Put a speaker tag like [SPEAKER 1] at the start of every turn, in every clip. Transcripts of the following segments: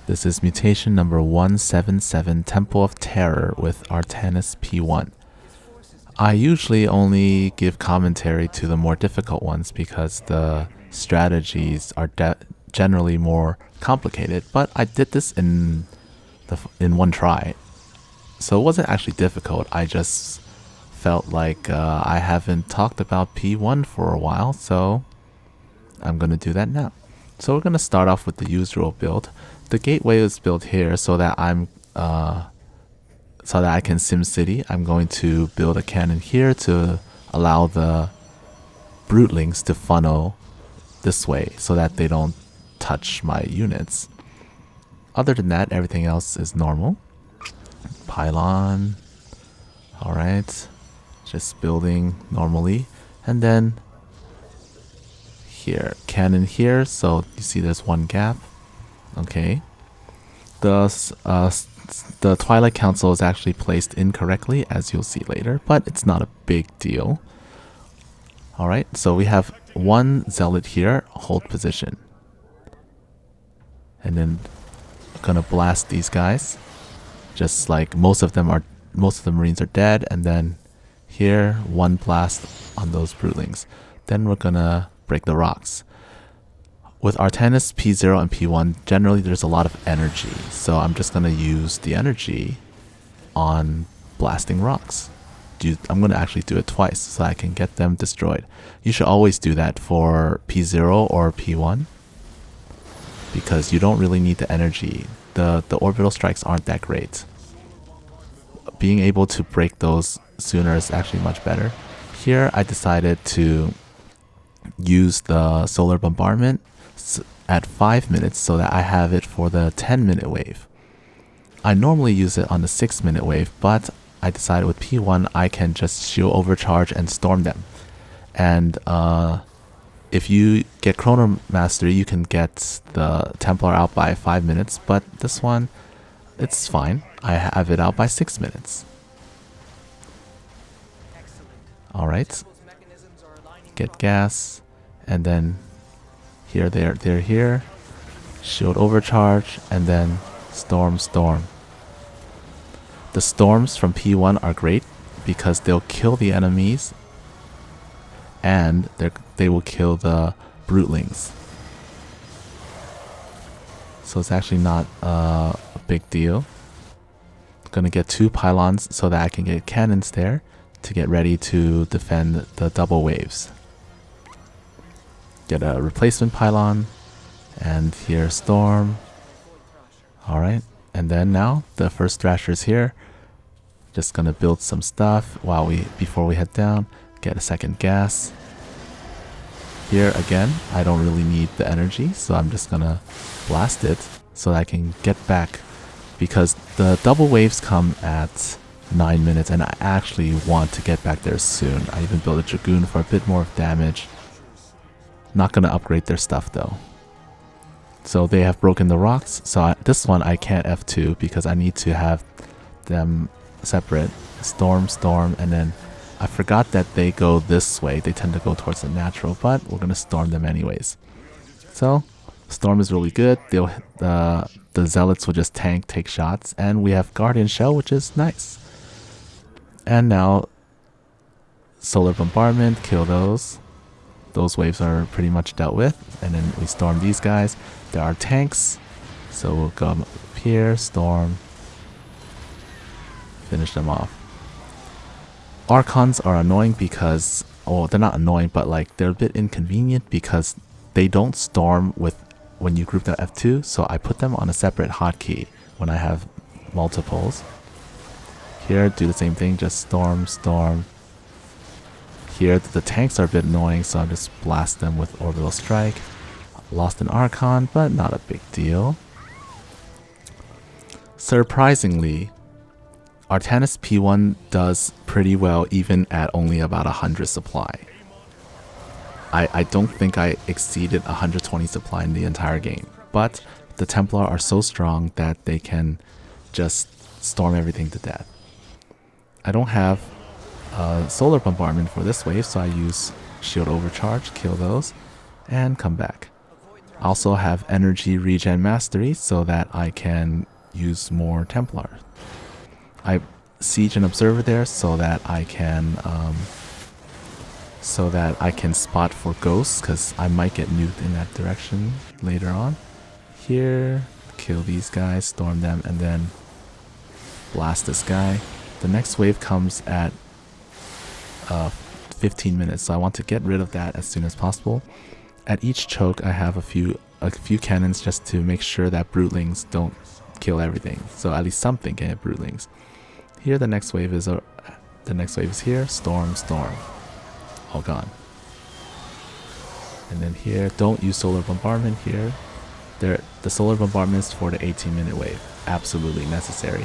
[SPEAKER 1] This is mutation number 177, Temple of Terror with Artanis P1. I usually only give commentary to the more difficult ones because the strategies are generally more complicated, but I did this in one try. So it wasn't actually difficult, I just felt like I haven't talked about P1 for a while, so I'm going to do that now. So we're going to start off with the usual build. The gateway is built here so that I can SimCity. I'm going to build a cannon here to allow the broodlings to funnel this way so that they don't touch my units. Other than that, everything else is normal. Pylon. Alright. Just building normally. And then here, cannon here, so you see there's one gap. Okay. The Twilight Council is actually placed incorrectly, as you'll see later, but it's not a big deal. Alright, so we have one Zealot here, hold position. And then I'm gonna blast these guys. Just like most of the Marines are dead, and then here, one blast on those broodlings. Then we're gonna break the rocks. With Artanis P0 and P1, generally there's a lot of energy, so I'm just going to use the energy on blasting rocks. I'm going to actually do it twice so I can get them destroyed. You should always do that for P0 or P1 because you don't really need the energy. The orbital strikes aren't that great. Being able to break those sooner is actually much better. Here I decided to use the solar bombardment at 5 minutes so that I have it for the 10-minute wave. I normally use it on the 6-minute wave, but I decided with P1 I can just shield overcharge and storm them. And if you get Chrono Mastery, you can get the Templar out by 5 minutes, but this one, it's fine. I have it out by 6 minutes. Alright. Get gas, and then here they're here. Shield overcharge, and then storm. The storms from P1 are great because they'll kill the enemies and they will kill the broodlings. So it's actually not a big deal. Gonna get 2 pylons so that I can get cannons there to get ready to defend the double waves. Get a replacement pylon, and here storm. Alright, and then now the first thrasher's here. Just gonna build some stuff before we head down. Get a second gas. Here again, I don't really need the energy, so I'm just gonna blast it so that I can get back, because the double waves come at 9 minutes and I actually want to get back there soon. I even built a Dragoon for a bit more damage. Not gonna upgrade their stuff though. So they have broken the rocks, so this one I can't F2 because I need to have them separate. Storm, and then I forgot that they go this way. They tend to go towards the natural, but we're gonna storm them anyways. So storm is really good. The zealots will just take shots, and we have Guardian Shell, which is nice. And now solar bombardment, kill those. Those waves are pretty much dealt with, and then we storm these guys. There are tanks, so we'll go up here, storm, finish them off. Archons are annoying because, well, they're not annoying, but like they're a bit inconvenient because they don't storm when you group them F2, so I put them on a separate hotkey when I have multiples. Here, do the same thing, just storm. Here, the tanks are a bit annoying, so I just blast them with Orbital Strike. Lost an Archon, but not a big deal. Surprisingly, Artanis P1 does pretty well even at only about 100 supply. I don't think I exceeded 120 supply in the entire game, but the Templar are so strong that they can just storm everything to death. I don't have solar bombardment for this wave, so I use shield overcharge, kill those, and come back. I also have energy regen mastery so that I can use more Templars. I siege an observer there so that I can spot for ghosts, because I might get nuked in that direction later on. Here, kill these guys, storm them, and then blast this guy. The next wave comes at 15 minutes, so I want to get rid of that as soon as possible. At each choke, I have a few cannons just to make sure that brootlings don't kill everything. So at least something can hit brootlings. Here, the next wave is here. Storm, all gone. And then here, don't use solar bombardment here. The solar bombardment is for the 18-minute wave, absolutely necessary.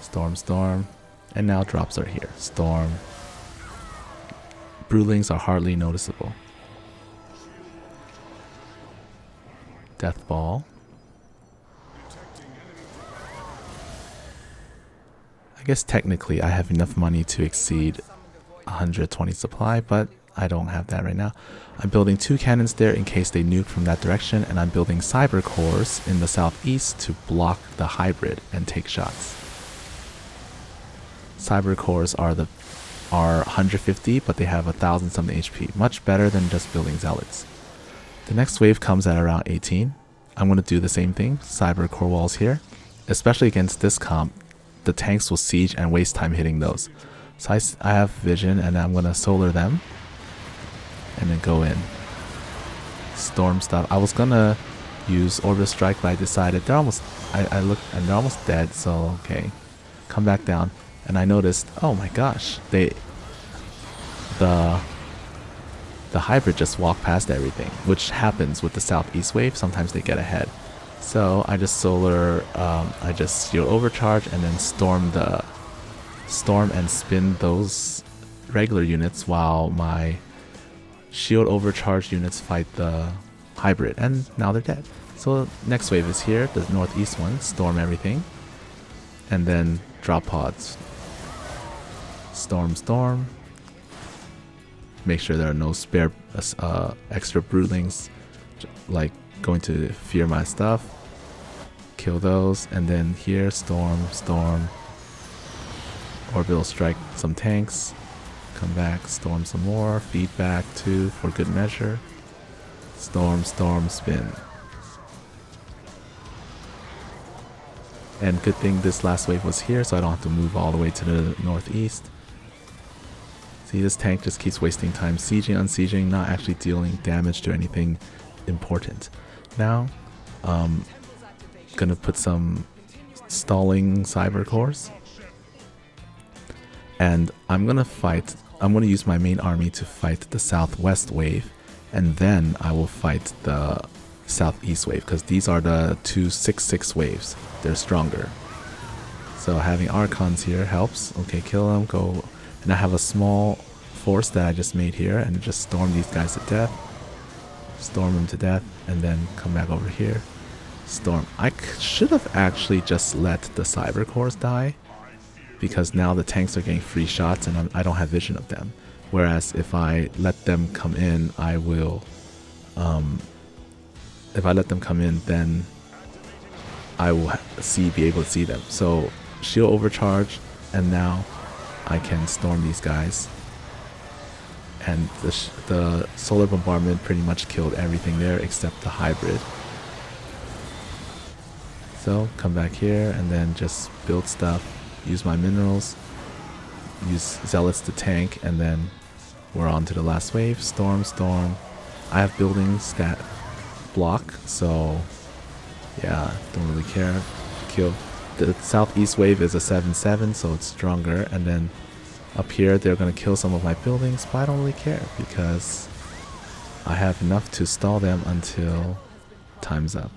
[SPEAKER 1] Storm, and now drops are here. Storm. Brewlings are hardly noticeable. Death Ball. I guess technically I have enough money to exceed 120 supply, but I don't have that right now. I'm building 2 cannons there in case they nuke from that direction, and I'm building cyber cores in the southeast to block the hybrid and take shots. Cyber cores are 150, but they have 1,000 something HP. Much better than just building zealots. The next wave comes at around 18. I'm going to do the same thing. Cyber core walls here. Especially against this comp, the tanks will siege and waste time hitting those. So I have vision, and I'm going to solar them. And then go in. Storm stuff. I was going to use Orbital Strike, but I decided they're almost... I looked and they're almost dead, so okay. Come back down. And I noticed, oh my gosh, the hybrid just walked past everything, which happens with the southeast wave. Sometimes they get ahead. So I just I just shield overcharge and then storm and spin those regular units while my shield overcharge units fight the hybrid, and now they're dead. So next wave is here, the northeast one. Storm everything, and then drop pods. Storm. Make sure there are no spare extra brootlings like going to fear my stuff. Kill those, and then here storm. Orbital strike some tanks. Come back, storm some more. Feedback 2 for good measure. Storm, spin. And good thing this last wave was here, so I don't have to move all the way to the northeast. See, this tank just keeps wasting time sieging, unsieging, not actually dealing damage to anything important. Now, gonna put some stalling cyber cores. And I'm gonna use my main army to fight the southwest wave, and then I will fight the southeast wave, because these are the 2 6/6 waves. They're stronger. So having archons here helps. Okay, kill them, go. And I have a small force that I just made here, and just storm these guys to death. Storm them to death, and then come back over here. Storm. I should have actually just let the cyber cores die, because now the tanks are getting free shots and I don't have vision of them. Whereas if I let them come in, I will... if I let them come in, then I will be able to see them. So shield overcharge, and now I can storm these guys. And the solar bombardment pretty much killed everything there except the hybrid. So come back here and then just build stuff. Use my minerals. Use zealots to tank, and then we're on to the last wave. Storm. I have buildings that block, so yeah, don't really care. Kill. The southeast wave is a 7/7, so it's stronger, and then up here they're gonna kill some of my buildings, but I don't really care because I have enough to stall them until time's up.